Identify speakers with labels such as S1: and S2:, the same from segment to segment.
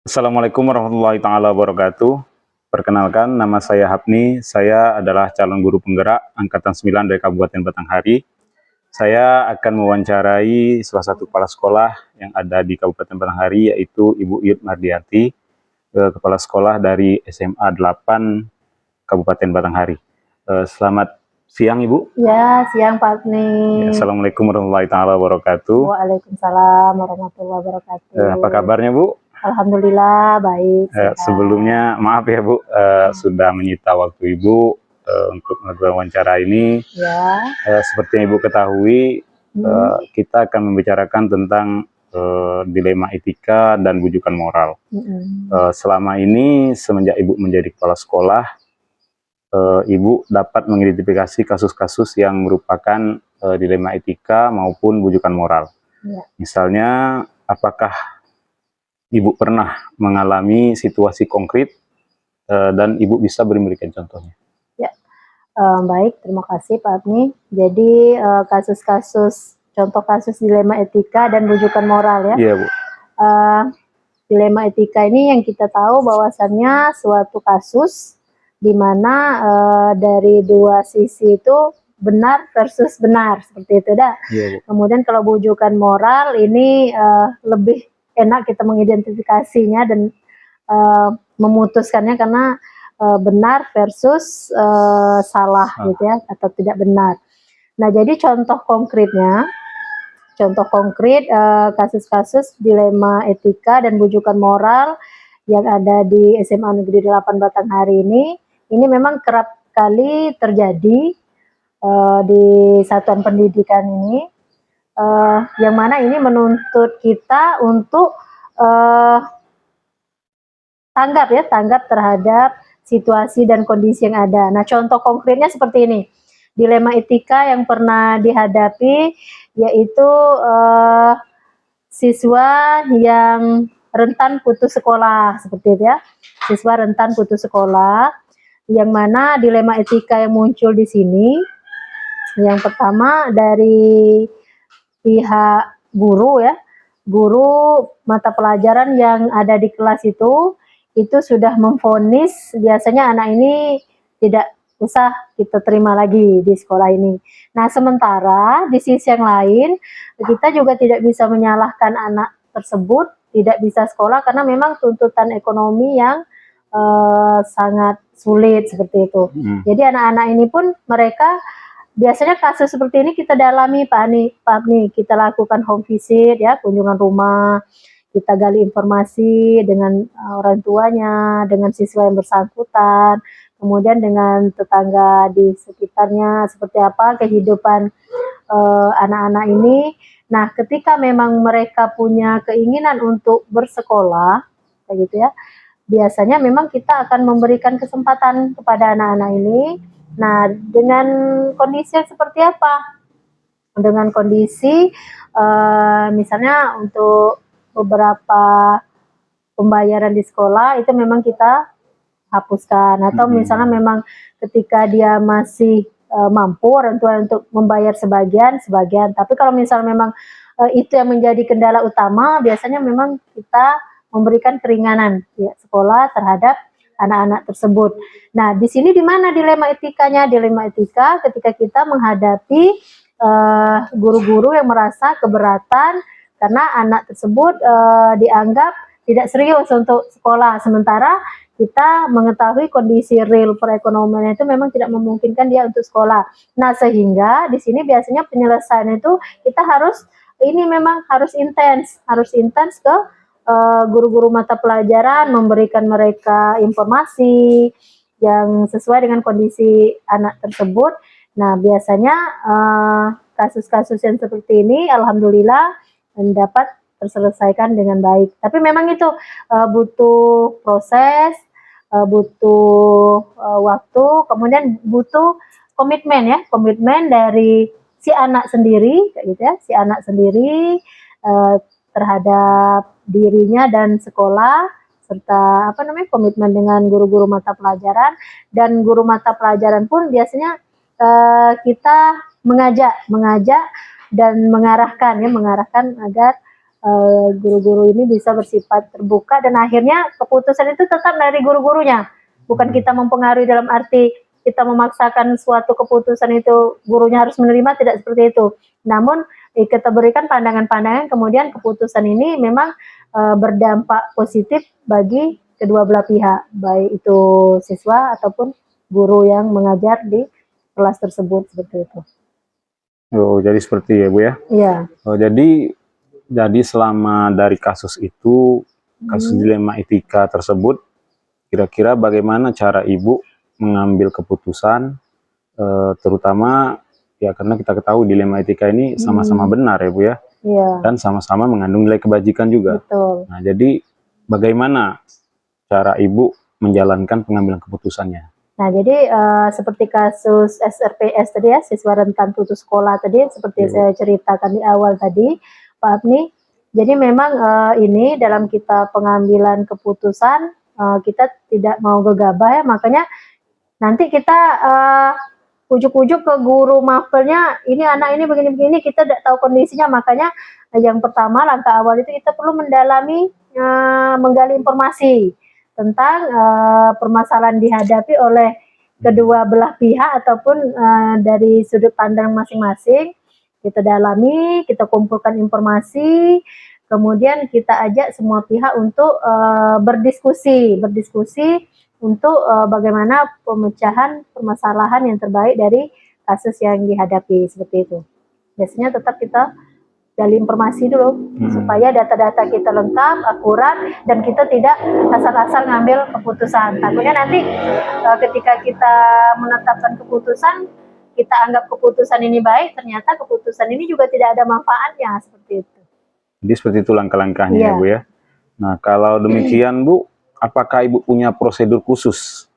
S1: Assalamualaikum warahmatullahi taala wabarakatuh. Perkenalkan, nama saya Hapni. Saya adalah calon guru penggerak angkatan 9 dari Kabupaten Batanghari. Saya akan mewawancarai salah satu kepala sekolah yang ada di Kabupaten Batanghari, yaitu Ibu Yud Mardiati, kepala sekolah dari SMA 8 Kabupaten Batanghari. Selamat siang, Ibu.
S2: Ya, siang Pak Agni.
S1: Assalamualaikum warahmatullahi taala wabarakatuh.
S2: Waalaikumsalam warahmatullahi wabarakatuh.
S1: Apa kabarnya, Bu?
S2: Alhamdulillah baik.
S1: Sebelumnya maaf ya Bu, sudah menyita waktu Ibu untuk melakukan wawancara ini.
S2: Ya.
S1: Seperti yang Ibu ketahui, kita akan membicarakan tentang dilema etika dan bujukan moral. Selama ini semenjak Ibu menjadi kepala sekolah, Ibu dapat mengidentifikasi kasus-kasus yang merupakan dilema etika maupun bujukan moral.
S2: Ya.
S1: Misalnya, apakah Ibu pernah mengalami situasi konkret dan Ibu bisa memberikan contohnya?
S2: Ya, baik, terima kasih Pak Agni. Jadi kasus-kasus, contoh kasus dilema etika dan bujukan moral ya.
S1: Iya Bu.
S2: Dilema etika ini yang kita tahu bahwasannya suatu kasus di mana dari dua sisi itu benar versus benar, seperti itu dah.
S1: Iya, Bu.
S2: Kemudian kalau bujukan moral ini lebih enak kita mengidentifikasinya dan memutuskannya karena benar versus salah gitu ya, atau tidak benar. Nah, jadi contoh konkret kasus-kasus dilema etika dan bujukan moral yang ada di SMA Negeri 8 Batanghari ini memang kerap kali terjadi di satuan pendidikan ini, yang mana ini menuntut kita untuk tanggap terhadap situasi dan kondisi yang ada. Nah, contoh konkretnya seperti ini. Dilema etika yang pernah dihadapi yaitu siswa yang rentan putus sekolah, seperti itu ya. Siswa rentan putus sekolah, yang mana dilema etika yang muncul di sini, yang pertama dari pihak guru ya, guru mata pelajaran yang ada di kelas itu sudah memvonis biasanya anak ini tidak usah kita terima lagi di sekolah ini. Nah, sementara di sisi yang lain kita juga tidak bisa menyalahkan anak tersebut tidak bisa sekolah karena memang tuntutan ekonomi yang sangat sulit seperti itu. Jadi anak-anak ini pun mereka biasanya kasus seperti ini kita dalami Pak Agni, kita lakukan home visit ya, kunjungan rumah, kita gali informasi dengan orang tuanya, dengan siswa yang bersangkutan, kemudian dengan tetangga di sekitarnya seperti apa kehidupan anak-anak ini. Nah, ketika memang mereka punya keinginan untuk bersekolah, kayak gitu ya, biasanya memang kita akan memberikan kesempatan kepada anak-anak ini. Nah, dengan kondisi yang seperti apa? Dengan kondisi misalnya untuk beberapa pembayaran di sekolah itu memang kita hapuskan, atau misalnya memang ketika dia masih mampu orang tua untuk membayar sebagian, tapi kalau misalnya memang itu yang menjadi kendala utama, biasanya memang kita memberikan keringanan ya, sekolah terhadap anak-anak tersebut. Nah, di sini di mana dilema etikanya? Dilema etika ketika kita menghadapi guru-guru yang merasa keberatan karena anak tersebut dianggap tidak serius untuk sekolah, sementara kita mengetahui kondisi real perekonomian itu memang tidak memungkinkan dia untuk sekolah. Nah, sehingga di sini biasanya penyelesaian itu kita harus intens ke guru-guru mata pelajaran, memberikan mereka informasi yang sesuai dengan kondisi anak tersebut. Nah, biasanya kasus-kasus yang seperti ini alhamdulillah dapat terselesaikan dengan baik. Tapi memang itu butuh proses, butuh waktu, kemudian butuh komitmen dari si anak sendiri, kayak gitu ya, si anak sendiri terhadap dirinya dan sekolah, serta komitmen dengan guru-guru mata pelajaran, dan guru mata pelajaran pun biasanya kita mengajak dan mengarahkan agar guru-guru ini bisa bersifat terbuka dan akhirnya keputusan itu tetap dari guru-gurunya, bukan kita mempengaruhi dalam arti kita memaksakan suatu keputusan itu gurunya harus menerima, tidak seperti itu. Namun kita berikan pandangan-pandangan, kemudian keputusan ini memang berdampak positif bagi kedua belah pihak, baik itu siswa ataupun guru yang mengajar di kelas tersebut, seperti itu.
S1: Oh, jadi seperti ya Bu ya.
S2: Iya.
S1: Oh, jadi selama dari kasus itu, kasus dilema etika tersebut, kira-kira bagaimana cara Ibu mengambil keputusan, terutama ya karena kita ketahui dilema etika ini sama-sama benar ya Bu ya,
S2: Iya.
S1: dan sama-sama mengandung nilai kebajikan juga.
S2: Betul.
S1: Nah, jadi bagaimana cara Ibu menjalankan pengambilan keputusannya?
S2: Nah, jadi seperti kasus SRPS tadi ya, siswa rentan putus sekolah tadi, seperti saya ceritakan di awal tadi, Pak Abni. Jadi memang ini dalam kita pengambilan keputusan, kita tidak mau gegabah ya, makanya nanti kita ujuk-ujuk ke guru mapelnya, ini anak ini begini-begini, kita tidak tahu kondisinya, makanya yang pertama langkah awal itu kita perlu mendalami, menggali informasi tentang permasalahan dihadapi oleh kedua belah pihak ataupun dari sudut pandang masing-masing. Kita dalami, kita kumpulkan informasi, kemudian kita ajak semua pihak untuk berdiskusi untuk bagaimana pemecahan permasalahan yang terbaik dari kasus yang dihadapi, seperti itu. Biasanya tetap kita gali informasi dulu supaya data-data kita lengkap, akurat, dan kita tidak asal-asal ngambil keputusan. Takutnya nanti ketika kita menetapkan keputusan, kita anggap keputusan ini baik, ternyata keputusan ini juga tidak ada manfaatnya, seperti itu.
S1: Jadi seperti itu langkah-langkahnya ya Bu ya. Nah, kalau demikian Bu, apakah Ibu punya prosedur khusus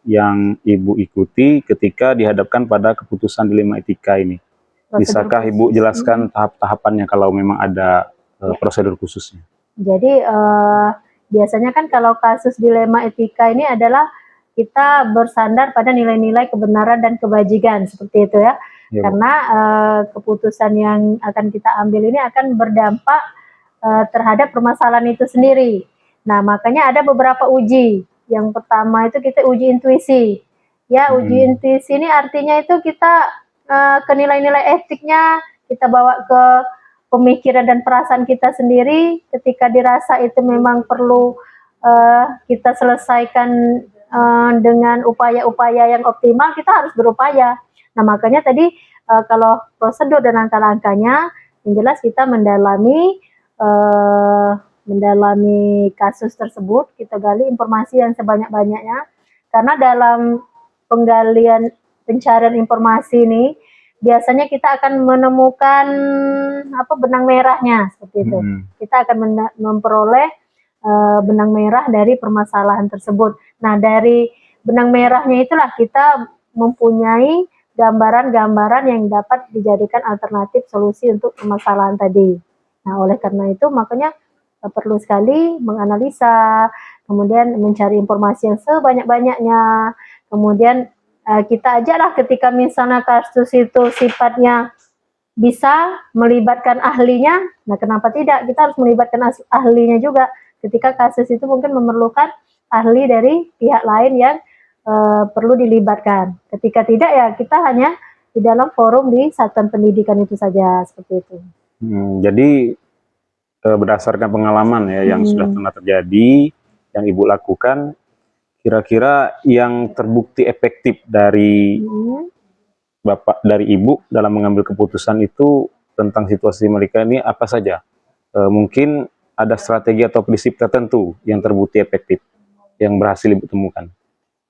S1: yang Ibu ikuti ketika dihadapkan pada keputusan dilema etika ini? Bisakah Ibu jelaskan tahap-tahapannya kalau memang ada prosedur khususnya? Jadi
S2: biasanya kan kalau kasus dilema etika ini adalah kita bersandar pada nilai-nilai kebenaran dan kebajikan, seperti itu ya. Karena keputusan yang akan kita ambil ini akan berdampak terhadap permasalahan itu sendiri. Nah, makanya ada beberapa uji. Yang pertama itu kita uji intuisi. Ya, uji intuisi ini artinya itu kita ke nilai-nilai etiknya, kita bawa ke pemikiran dan perasaan kita sendiri. Ketika dirasa itu memang perlu kita selesaikan dengan upaya-upaya yang optimal, kita harus berupaya. Nah, makanya tadi kalau prosedur dan langkah-langkahnya, yang jelas kita mendalami kasus tersebut, kita gali informasi yang sebanyak-banyaknya. Karena dalam pencarian informasi ini, biasanya kita akan menemukan benang merahnya, seperti itu. Kita akan memperoleh benang merah dari permasalahan tersebut. Nah, dari benang merahnya itulah kita mempunyai gambaran-gambaran yang dapat dijadikan alternatif solusi untuk permasalahan tadi. Nah, oleh karena itu makanya perlu sekali menganalisa, kemudian mencari informasi yang sebanyak-banyaknya, kemudian kita ajaklah ketika misalnya kasus itu sifatnya bisa melibatkan ahlinya, nah kenapa tidak, kita harus melibatkan ahlinya juga ketika kasus itu mungkin memerlukan ahli dari pihak lain yang perlu dilibatkan. Ketika tidak ya kita hanya di dalam forum di satuan pendidikan itu saja, seperti itu.
S1: Jadi berdasarkan pengalaman ya yang sudah pernah terjadi, yang Ibu lakukan, kira-kira yang terbukti efektif dari dari Ibu dalam mengambil keputusan itu tentang situasi mereka ini apa saja? Mungkin ada strategi atau prinsip tertentu yang terbukti efektif yang berhasil Ibu temukan.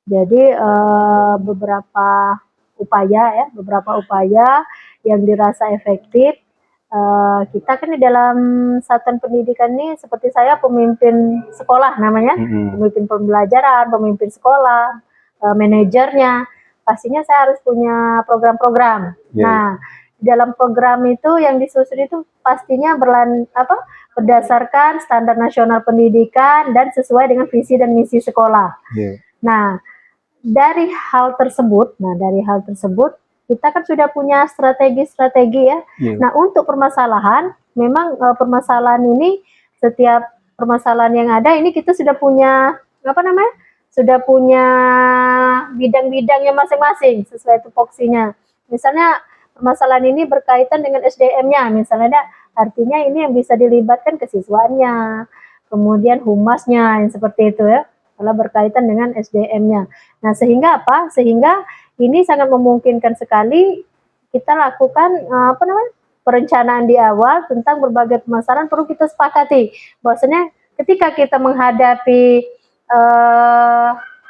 S2: Jadi beberapa upaya yang dirasa efektif. Kita kan di dalam satuan pendidikan ini seperti saya pemimpin sekolah namanya, pemimpin pembelajaran, pemimpin sekolah, manajernya, pastinya saya harus punya program-program. Nah, dalam program itu yang disusun itu pastinya berdasarkan standar nasional pendidikan dan sesuai dengan visi dan misi sekolah. Nah, dari hal tersebut kita kan sudah punya strategi-strategi ya. Nah, untuk permasalahan memang permasalahan ini, setiap permasalahan yang ada ini kita sudah punya apa namanya, sudah punya bidang-bidangnya masing-masing sesuai tupoksinya. Misalnya permasalahan ini berkaitan dengan SDM-nya, misalnya ada, artinya ini yang bisa dilibatkan kesiswaannya, kemudian humasnya, yang seperti itu ya, kalau berkaitan dengan SDM-nya. Nah, sehingga apa? Sehingga ini sangat memungkinkan sekali kita lakukan apa namanya, perencanaan di awal tentang berbagai permasalahan. Perlu kita sepakati bahwasanya ketika kita menghadapi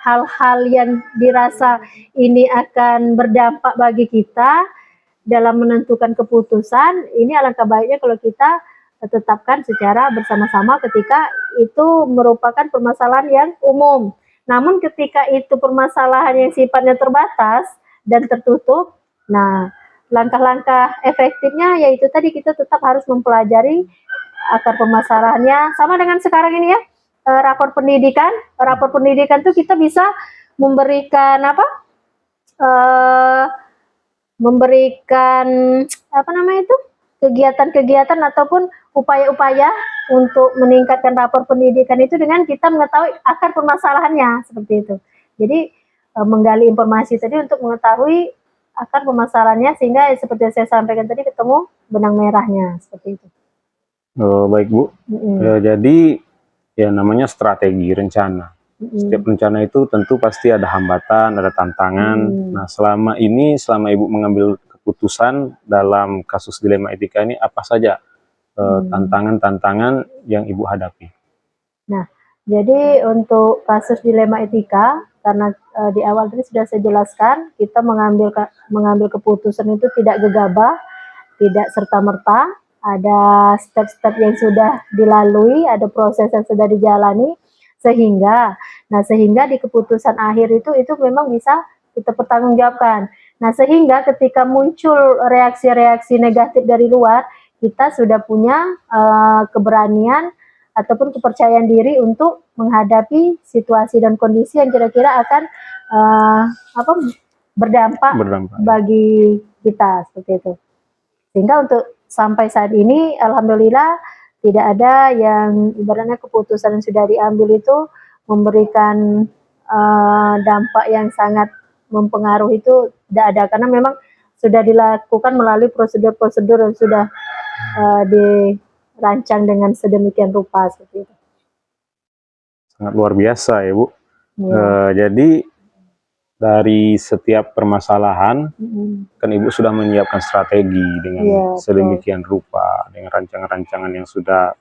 S2: hal-hal yang dirasa ini akan berdampak bagi kita dalam menentukan keputusan, ini alangkah baiknya kalau kita tetapkan secara bersama-sama ketika itu merupakan permasalahan yang umum. Namun ketika itu permasalahan yang sifatnya terbatas dan tertutup, nah langkah-langkah efektifnya yaitu tadi kita tetap harus mempelajari akar permasalahannya, sama dengan sekarang ini ya, rapor pendidikan tuh kita bisa memberikan apa, memberikan apa namanya itu, kegiatan-kegiatan ataupun upaya-upaya untuk meningkatkan rapor pendidikan itu dengan kita mengetahui akar permasalahannya, seperti itu. Jadi menggali informasi tadi untuk mengetahui akar permasalahannya, sehingga seperti yang saya sampaikan tadi ketemu benang merahnya, seperti itu.
S1: Baik Bu. Jadi ya namanya strategi rencana. Setiap rencana itu tentu pasti ada hambatan, ada tantangan. Nah, selama Ibu mengambil keputusan dalam kasus dilema etika ini, apa saja tantangan-tantangan yang Ibu hadapi? Nah,
S2: jadi untuk kasus dilema etika, karena di awal tadi sudah saya jelaskan, kita mengambil keputusan itu tidak gegabah, tidak serta-merta, ada step-step yang sudah dilalui, ada proses yang sudah dijalani, sehingga di keputusan akhir itu memang bisa kita pertanggungjawabkan. Nah, sehingga ketika muncul reaksi-reaksi negatif dari luar, kita sudah punya keberanian ataupun kepercayaan diri untuk menghadapi situasi dan kondisi yang kira-kira akan berdampak bagi kita, seperti itu. Sehingga untuk sampai saat ini alhamdulillah tidak ada yang ibaratnya keputusan yang sudah diambil itu memberikan dampak yang sangat mempengaruhi, itu tidak ada, karena memang sudah dilakukan melalui prosedur-prosedur yang sudah dirancang dengan sedemikian rupa, seperti itu.
S1: Sangat luar biasa ya Bu. Jadi dari setiap permasalahan kan Ibu sudah menyiapkan strategi dengan sedemikian rupa, dengan rancangan-rancangan yang sudah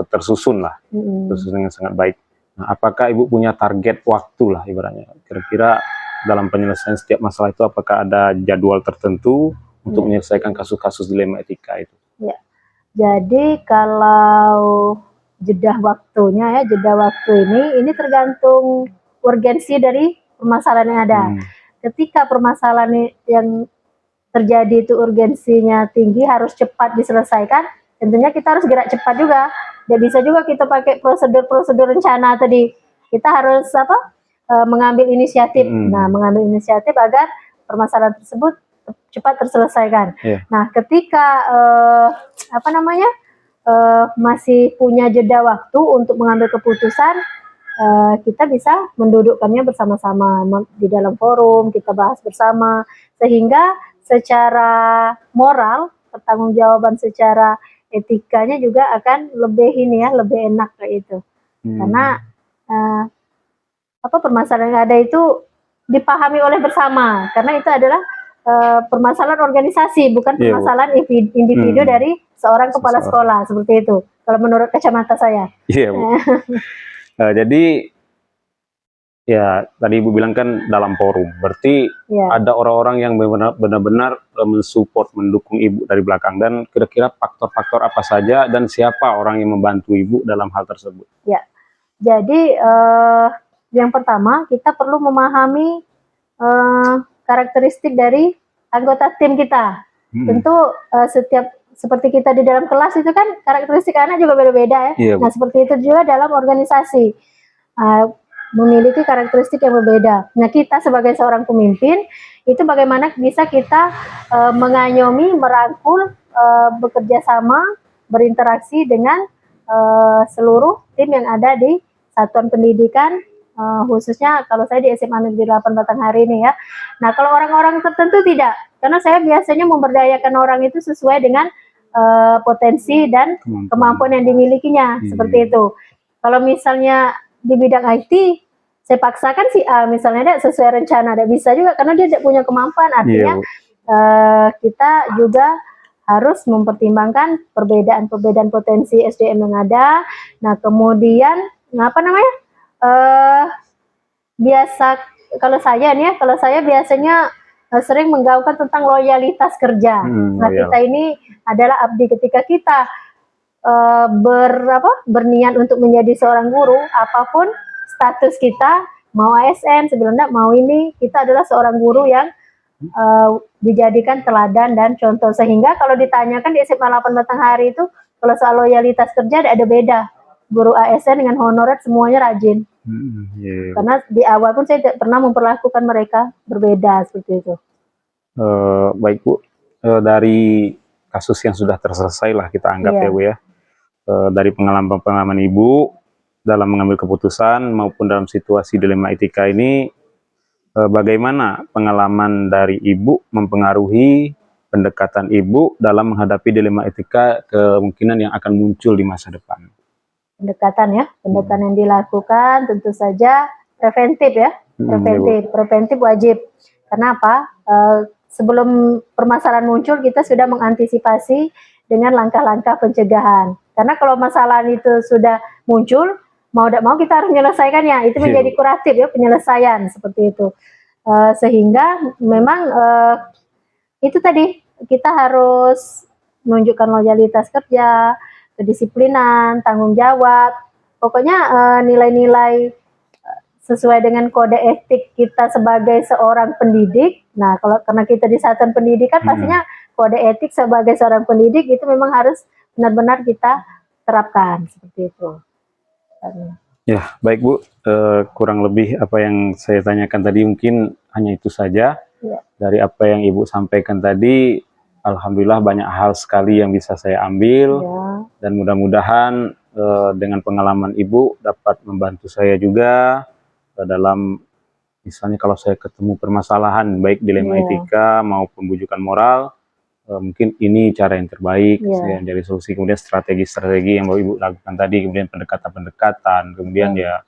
S1: tersusun lah, tersusun dengan sangat baik. Nah, apakah Ibu punya target waktu lah ibaratnya, kira-kira dalam penyelesaian setiap masalah itu, apakah ada jadwal tertentu untuk menyelesaikan kasus-kasus dilema etika itu?
S2: Ya, jadi kalau jeda waktunya ya, jeda waktu ini tergantung urgensi dari permasalahan yang ada. Ketika permasalahan yang terjadi itu urgensinya tinggi, harus cepat diselesaikan, tentunya kita harus gerak cepat juga. Tidak bisa juga kita pakai prosedur-prosedur rencana tadi. Kita harus mengambil inisiatif. Nah, mengambil inisiatif agar permasalahan tersebut cepat terselesaikan. Nah, ketika masih punya jeda waktu untuk mengambil keputusan, kita bisa mendudukkannya bersama-sama di dalam forum, kita bahas bersama, sehingga secara moral, pertanggungjawaban secara etikanya juga akan lebih lebih enak kayak itu. Karena permasalahan yang ada itu dipahami oleh bersama, karena itu adalah permasalahan organisasi, bukan permasalahan individu dari seorang kepala sekolah, seperti itu. Kalau menurut kacamata saya.
S1: Iya Bu. Jadi ya tadi Ibu bilang kan dalam forum, berarti ada orang-orang yang benar-benar mensupport, mendukung Ibu dari belakang, dan kira-kira faktor-faktor apa saja dan siapa orang yang membantu Ibu dalam hal tersebut?
S2: Ya, jadi yang pertama kita perlu memahami karakteristik dari anggota tim kita. Tentu setiap, seperti kita di dalam kelas itu kan karakteristik anak juga beda-beda ya. Nah, seperti itu juga dalam organisasi, memiliki karakteristik yang berbeda. Nah, kita sebagai seorang pemimpin itu bagaimana bisa kita mengayomi, merangkul bekerja sama, berinteraksi dengan seluruh tim yang ada di satuan pendidikan, khususnya kalau saya di SMA Negeri 8 Batanghari ini ya. Nah, kalau orang-orang tertentu tidak, karena saya biasanya memberdayakan orang itu sesuai dengan potensi dan kemampuan yang dimilikinya, seperti itu. Kalau misalnya di bidang IT, saya paksakan si A misalnya dia sesuai rencana, tidak bisa juga karena dia tidak punya kemampuan. Artinya kita juga harus mempertimbangkan perbedaan potensi SDM yang ada. Nah, kemudian apa namanya? Biasa kalau saya nih ya, kalau saya biasanya sering menggaungkan tentang loyalitas kerja. Nah, kita ini adalah abdi. Ketika kita berniat untuk menjadi seorang guru, apapun status kita, mau ASN sebelumnya mau ini, kita adalah seorang guru yang dijadikan teladan dan contoh, sehingga kalau ditanyakan di SMA 8 Batanghari itu kalau soal loyalitas kerja ada beda, guru ASN dengan honorer semuanya rajin. Karena di awal pun saya tidak pernah memperlakukan mereka berbeda seperti itu.
S1: Baik Bu, dari kasus yang sudah terselesai lah kita anggap ya Bu ya, dari pengalaman Ibu dalam mengambil keputusan maupun dalam situasi dilema etika ini, bagaimana pengalaman dari Ibu mempengaruhi pendekatan Ibu dalam menghadapi dilema etika kemungkinan yang akan muncul di masa depan?
S2: Pendekatan ya, pendekatan yang dilakukan tentu saja preventif ya, preventif wajib. Kenapa? Sebelum permasalahan muncul kita sudah mengantisipasi dengan langkah-langkah pencegahan. Karena kalau masalah itu sudah muncul, mau tidak mau kita harus menyelesaikannya. Itu menjadi kuratif ya, penyelesaian seperti itu. Sehingga memang itu tadi kita harus menunjukkan loyalitas kerja, kedisiplinan, tanggung jawab, pokoknya nilai-nilai sesuai dengan kode etik kita sebagai seorang pendidik. Nah, karena kita di satuan pendidikan, pastinya kode etik sebagai seorang pendidik itu memang harus benar-benar kita terapkan seperti itu.
S1: Ya, baik Bu, kurang lebih apa yang saya tanyakan tadi mungkin hanya itu saja. Dari apa yang Ibu sampaikan tadi, alhamdulillah banyak hal sekali yang bisa saya ambil, dan mudah-mudahan dengan pengalaman Ibu dapat membantu saya juga dalam misalnya kalau saya ketemu permasalahan baik dilema etika maupun bujukan moral, mungkin ini cara yang terbaik saya mencari solusi. Kemudian strategi-strategi yang Ibu lakukan tadi, kemudian pendekatan-pendekatan, kemudian ya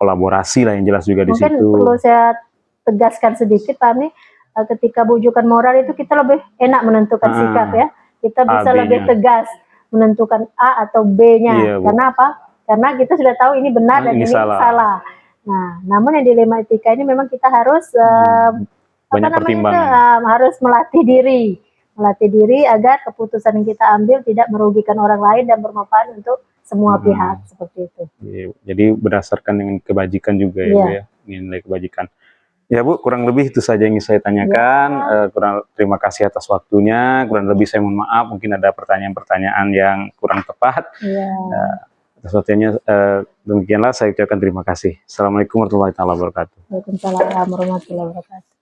S1: kolaborasi lah yang jelas juga di situ.
S2: Mungkin perlu saya tegaskan sedikit Pak Ami, ketika bujukan moral itu kita lebih enak menentukan sikap ya, kita bisa lebih tegas menentukan A atau B-nya. Karena apa? Karena kita sudah tahu ini benar dan ini salah. Nah, namun yang dilema etika ini memang kita harus harus melatih diri agar keputusan yang kita ambil tidak merugikan orang lain dan bermanfaat untuk semua pihak seperti itu.
S1: Jadi berdasarkan dengan kebajikan juga ya Bu ya, nilai kebajikan. Ya Bu, kurang lebih itu saja yang ingin saya tanyakan. Terima kasih atas waktunya. Kurang lebih saya mohon maaf, mungkin ada pertanyaan-pertanyaan yang kurang tepat. Atas waktunya, demikianlah saya ucapkan terima kasih. Assalamualaikum warahmatullahi wabarakatuh.
S2: Waalaikumsalam warahmatullahi wabarakatuh.